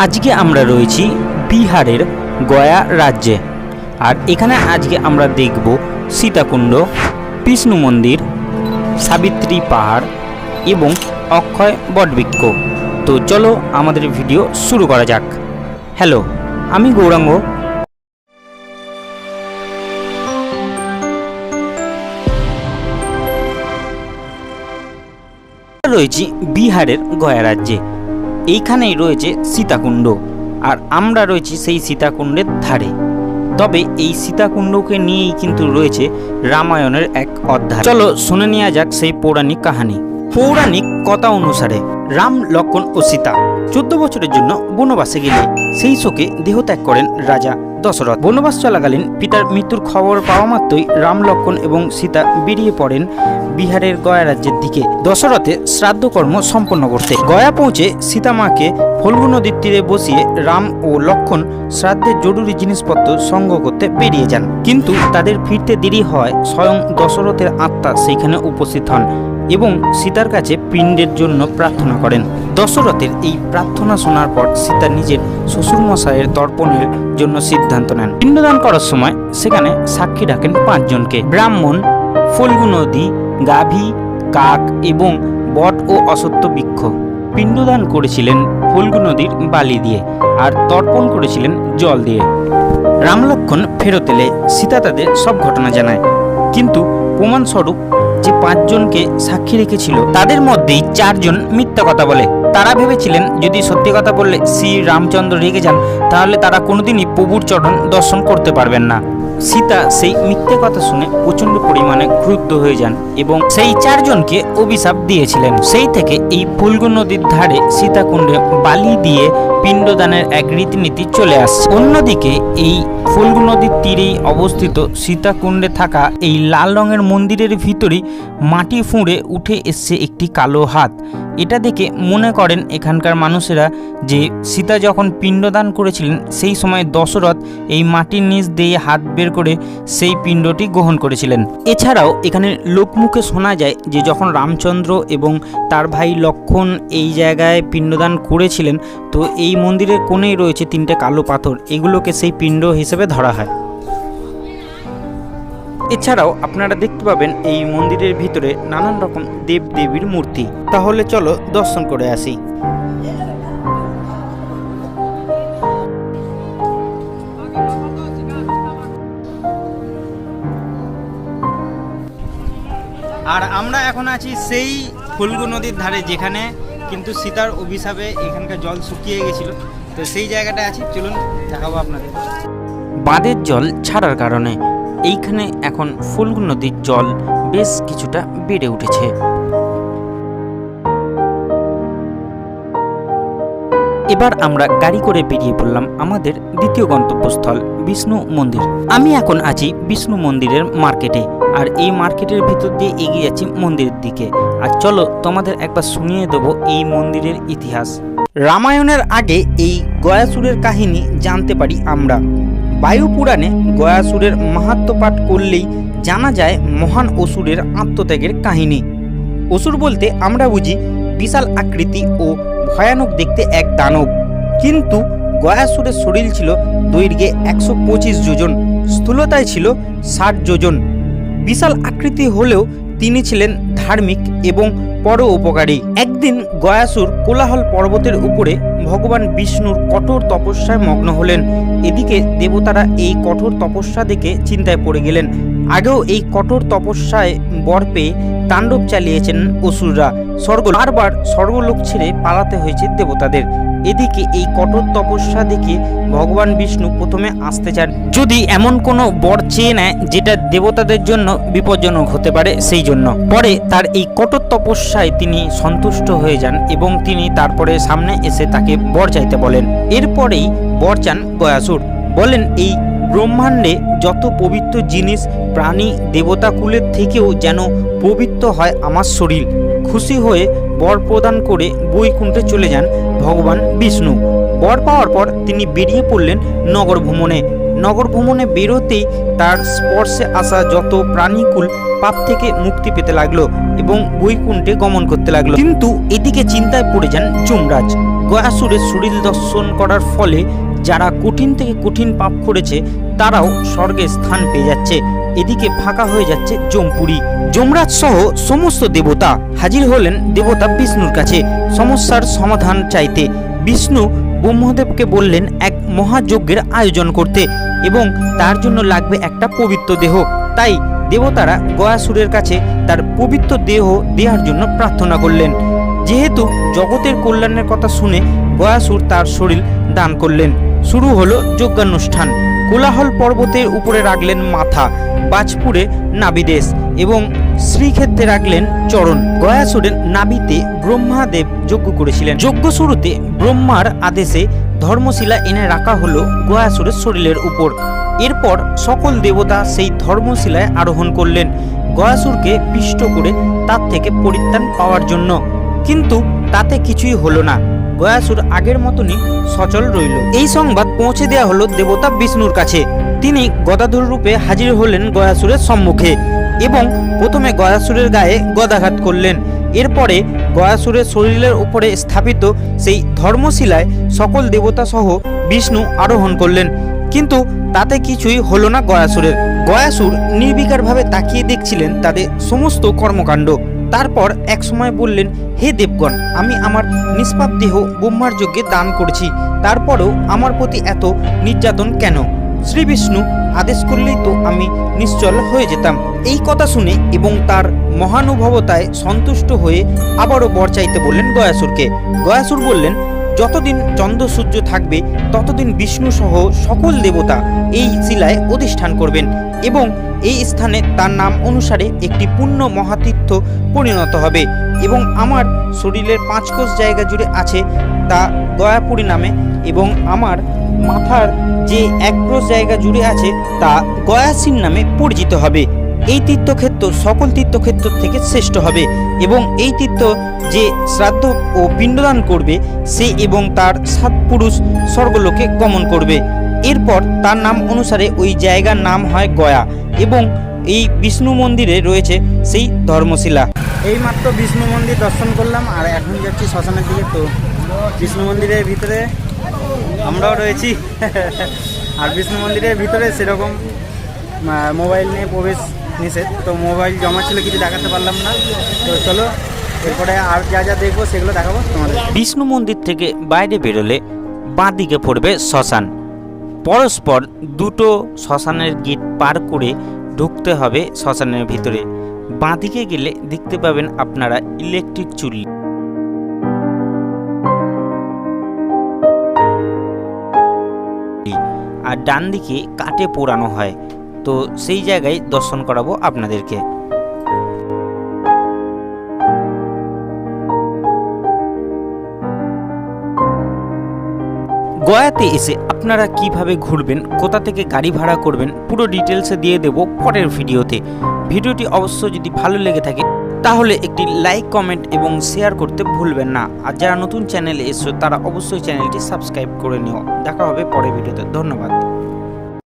আজকে আমরা রয়েছি বিহারের গয়া রাজ্যে। আর এখানে আজকে আমরা দেখব সীতাকুণ্ড, বিষ্ণু মন্দির, সাবিত্রী পাহাড় এবং অক্ষয় বটবৃক্ষ। তো চলো আমাদের ভিডিও শুরু করা যাক। হ্যালো, আমি গৌরাঙ্গ। রয়েছি বিহারের গয়া রাজ্যে। এইখানেই রয়েছে সীতাকুণ্ড, আর আমরা রয়েছি সেই সীতাকুণ্ডের ধারে। তবে এই সীতাকুণ্ডকে নিয়েই কিন্তু রয়েছে রামায়ণের এক অধ্যায়। চলো শুনে নেওয়া যাক সেই পৌরাণিক কাহিনী। পৌরাণিক কথা অনুসারে রাম, লক্ষ্মণ ও সীতা 14 বছরের জন্য বনবাসে গেলে সেই শোকে দেহত্যাগ করেন রাজা দশরথ। বনবাস চলাকালীন পিতার মৃত্যুর খবর পাওয়া মাত্রই রাম, লক্ষ্মণ এবং সীতা বেরিয়ে পড়েন বিহারের গয়া রাজ্যের দিকে দশরথের শ্রাদ্ধকর্ম সম্পন্ন করতে। গয়া পৌঁছে সীতামাকে ফল্গু নদীর তীরে বসিয়ে রাম ও লক্ষ্মণ শ্রাদ্ধের জরুরি জিনিসপত্র সংগ্রহ করতে বেরিয়ে যান। কিন্তু তাদের ফিরতে দেরি হয় স্বয়ং দশরথের আত্মা সেখানে উপস্থিত হন এবং সীতার কাছে পিণ্ডের জন্য প্রার্থনা করেন। দশরথের এই প্রার্থনা শোনার পর সীতা নিজের শ্বশুরমশাইয়ের তর্পণের জন্য সিদ্ধান্ত নেন। পিণ্ডদান করার সময় সেখানে সাক্ষী ডাকেন 5 জনকে: ব্রাহ্মণ, ফল্গু নদী, গাভী, কাক এবং বট ও অশ্বত্থ বৃক্ষ। পিণ্ডদান করেছিলেন ফল্গু নদীর বালি দিয়ে আর তর্পণ করেছিলেন জল দিয়ে। রাম, লক্ষ্মণ ফেরত এলে সীতা তাদের সব ঘটনা জানায়, কিন্তু প্রমাণস্বরূপ যে 5 জনকে সাক্ষী রেখেছিল তাদের মধ্যেই 4 জন মিথ্যা কথা বলে। তারা ভেবেছিলেন যদি সত্যি কথা বললে শ্রী রামচন্দ্র রেগে যান, তাহলে তারা কোনোদিনই প্রভুর চরণ দর্শন করতে পারবেন না। সীতা সেই মিথ্যে কথা শুনে প্রচন্ড পরিমাণে ক্রুদ্ধ হয়ে যান এবং সেই 4 জনকে অভিশাপ দিয়েছিলেন। সেই থেকে এই ফল্গু নদীর ধারে সীতাকুণ্ডে বালি দিয়ে পিণ্ডদানের এক রীতিনীতি চলে আসছে। অন্যদিকে এই ফল্গু নদীর তীরেই অবস্থিত সীতাকুণ্ডে থাকা এই লাল রঙের মন্দিরের ভিতরেই মাটি ফুঁড়ে উঠে এসছে একটি কালো হাত। এটা দেখে মনে করেন এখানকার মানুষেরা যে সীতা যখন পিণ্ডদান করেছিলেন সেই সময় দশরথ এই মাটির নিচ দিয়ে হাত বের করে সেই পিণ্ডটি গ্রহণ করেছিলেন। এছাড়াও এখানে লোকমুখে শোনা যায় যে যখন রামচন্দ্র এবং তার ভাই লক্ষ্মণ এই জায়গায় পিণ্ডদান করেছিলেন, তো এই মন্দিরের কোণেই রয়েছে 3টে কালো পাথর। এগুলোকে সেই পিণ্ড হিসেবে ধরা হয়। এছাড়াও আপনারা দেখতে পাবেন এই মন্দিরের ভিতরে নানান রকম দেব দেবীর মূর্তি। তাহলে চলো দর্শন করে আসি। আর আমরা এখন আছি সেই ফল্গু নদীর ধারে, যেখানে কিন্তু সীতার অভিশাপে এখানকার জল শুকিয়ে গেছিল। তো সেই জায়গাটা আছি, চলুন দেখাবো আপনাদের। বাঁধের জল ছাড়ার কারণে এইখানে এখন ফল্গু নদীর জল বেশ কিছুটা বেড়ে উঠেছে। এবার আমরা গাড়ি করে বেরিয়ে পড়লাম আমাদের দ্বিতীয় গন্তব্যস্থল বিষ্ণু মন্দির। আমি এখন আছি বিষ্ণু মন্দিরের মার্কেটে, আর এই মার্কেটের ভিতর দিয়ে এগিয়ে যাচ্ছি মন্দিরের দিকে। আর চলো তোমাদের একবার শুনিয়ে দেবো এই মন্দিরের ইতিহাস। রামায়ণের আগে এই গয়াসুরের কাহিনী জানতে পারি আমরা। বায়ু পুরাণে গয়াসুরের মাহাত্ম্য পাঠ করলেই জানা যায় মহান অসুরের আত্মত্যাগের কাহিনী। অসুর বলতে আমরা বুঝি বিশাল আকৃতি ও ভয়ানক দেখতে এক দানব, কিন্তু গয়াসুরের শরীর ছিল দৈর্ঘ্যে 125 যোজন, স্থূলতায় ছিল 60 যোজন। বিশাল আকৃতি হলেও তিনি ছিলেন ধার্মিক এবং পরোপকারী। একদিন গয়াসুর কোলাহল পর্বতের উপরে ভগবান বিষ্ণুর কঠোর তপস্যায় মগ্ন হলেন। এদিকে দেবতারা এই কঠোর তপস্যা দেখে চিন্তায় পড়ে গেলেন। আগেও এই কঠোর তপস্যায় বর পেয়ে তাণ্ডব চালিয়েছেন অসুররা। বারবার স্বর্গলোক ছেড়ে পালাতে হয়েছে দেবতাদের। এদিকে এই কঠোর তপস্যা দেখে ভগবান বিষ্ণু প্রথমে আসতে চান, যদি এমন কোনো বর চেয়ে নেয় যেটা দেবতাদের জন্য বিপজ্জনক হতে পারে সেই জন্য। পরে তার এই কঠোর তপস্যায় তিনি সন্তুষ্ট হয়ে যান এবং তিনি তারপরে সামনে এসে তাকে বর চাইতে বলেন। এরপরেই বর চান গয়াসুর। বলেন, এই ব্রহ্মাণ্ডে যত পবিত্র জিনিস, প্রাণী, দেবতা কুলের থেকেও যেন পবিত্র হয় আমার শরীর। খুশি হয়ে বর প্রদান করে বৈকুণ্ঠে চলে যান ভগবান বিষ্ণু। বর পাওয়ার পর তিনি বেরিয়ে পড়লেন নগর ভ্রমণে। নগর ভ্রমণে বেরোতেই তার স্পর্শে আসা যত প্রাণীকুল পাপ থেকে মুক্তি পেতে লাগলো এবং বৈকুণ্ঠে গমন করতে লাগলো। কিন্তু এদিকে চিন্তায় পড়ে যান যমরাজ। গয়াসুরের শরীর দর্শন করার ফলে যারা কঠিন থেকে কঠিন পাপ করেছে তারাও স্বর্গে স্থান পেয়ে যাচ্ছে। এদিকে ফাঁকা হয়ে যাচ্ছে যমপুরী। যমরাজ সহ সমস্ত দেবতা হাজির হলেন দেবতা বিষ্ণুর কাছে সমস্যার সমাধান চাইতে। বিষ্ণু ব্রহ্মদেবকে বললেন এক মহাযজ্ঞের আয়োজন করতে এবং তার জন্য লাগবে একটা পবিত্র দেহ। তাই দেবতারা গয়াসুরের কাছে তার পবিত্র দেহ দেওয়ার জন্য প্রার্থনা করলেন। যেহেতু জগতের কল্যাণের কথা শুনে গয়াসুর তার শরীর দান করলেন। শুরু হলো যজ্ঞানুষ্ঠান। কোলাহল পর্বতের উপরে রাখলেন মাথা, বাজপুরে নাভিদেশ এবং শ্রীক্ষেত্রে রাখলেন চরণ। গয়াসুরের নাভিতে ব্রহ্মাদেব যজ্ঞ করেছিলেন। যজ্ঞ শুরুতে ব্রহ্মার আদেশে ধর্মশিলা এনে রাখা হলো গয়াসুরের শরীরের উপর। এরপর সকল দেবতা সেই ধর্মশিলায় আরোহণ করলেন গয়াসুরকে পিষ্ট করে তার থেকে পরিত্রাণ পাওয়ার জন্য। কিন্তু তাতে কিছুই হলো না, গয়াসুর আগের মতনই সচল রইল। এই সংবাদ পৌঁছে দেওয়া হলো দেবতা বিষ্ণুর কাছে। তিনি গদাধর রূপে হাজির হলেন গয়াসুরের সম্মুখে এবং প্রথমে গয়াসুরের গায়ে গদাঘাত করলেন। এরপরে গয়াসুরের শরীরের উপরে স্থাপিত সেই ধর্মশিলায় সকল দেবতা সহ বিষ্ণু আরোহণ করলেন। কিন্তু তাতে কিছুই হলো না গয়াসুরের। গয়াসুর নির্বিকারভাবে তাকিয়ে দেখছিলেন তাদের সমস্ত কর্মকাণ্ড। তারপর এক সময় বললেন, হে দেবগণ, আমি আমার নিষ্পাপ দেহ ব্রহ্মার যজ্ঞে দান করছি, তারপরেও আমার প্রতি এত নির্যাতন কেন? শ্রী বিষ্ণু আদেশ করলেই তো আমি নিশ্চল হয়ে যেতাম। এই কথা শুনে এবং তার মহানুভবতায় সন্তুষ্ট হয়ে আবারও বর চাইতে বললেন গয়াসুরকে। গয়াসুর বললেন, যতদিন চন্দ্র সূর্য থাকবে ততদিন বিষ্ণু সহ সকল দেবতা এই শিলায় অধিষ্ঠান করবেন এবং এই স্থানে তার নাম অনুসারে একটি পুণ্য মহাতীর্থ পরিণত হবে এবং আমার শরীরের 5 কোষ জায়গা জুড়ে আছে তা গয়াপুরী নামে এবং আমার মাথার যে 1 ক্রোশ জায়গা জুড়ে আছে তা গয়াসীন নামে পরিচিত হবে। এই তীর্থক্ষেত্র সকল তীর্থক্ষেত্র থেকে শ্রেষ্ঠ হবে এবং এই তীর্থ যে শ্রাদ্ধ ও পিণ্ডদান করবে সে এবং তার 7 পুরুষ স্বর্গলোকে গমন করবে। এরপর তার নাম অনুসারে ওই জায়গার নাম হয় গয়া এবং এই বিষ্ণু মন্দিরে রয়েছে সেই ধর্মশিলা। এইমাত্র বিষ্ণু মন্দির দর্শন করলাম আর এখন যাচ্ছি শ্মশানের দিকে। তো বিষ্ণু মন্দিরের ভিতরে আমরাও রয়েছি আর বিষ্ণু মন্দিরের ভিতরে সেরকম মোবাইল নিয়ে প্রবেশ নিষেধ, তো মোবাইল জমা ছিল কিছু দেখাতে পারলাম না। তো চলো এরপরে আর যা যা দেখবো সেগুলো দেখাবো তোমাদের। বিষ্ণু মন্দির থেকে বাইরে বেরোলে বাঁ দিকে পড়বে শ্মশান। পরস্পর দুটো শ্মশানের গেট পার করে ঢুকতে হবে শ্মশানের ভিতরে। বাঁ দিকে গেলে দেখতে পাবেন আপনারা ইলেকট্রিক চুল্লি, আর ডান দিকে কাঠে পোড়ানো হয়। তো সেই জায়গায় দর্শন করাবো আপনাদেরকে। গয়াতে এসে আপনারা কিভাবে ঘুরবেন, কোথা থেকে গাড়ি ভাড়া করবেন, পুরো ডিটেলসে দিয়ে দেব পরের ভিডিওতে। ভিডিওটি অবশ্যই যদি ভালো লেগে থাকে তাহলে একটি লাইক, কমেন্ট এবং শেয়ার করতে ভুলবেন না। আর যারা নতুন চ্যানেলে এসছো তারা অবশ্যই চ্যানেলটি সাবস্ক্রাইব করে নিও। দেখা হবে পরের ভিডিওতে। ধন্যবাদ।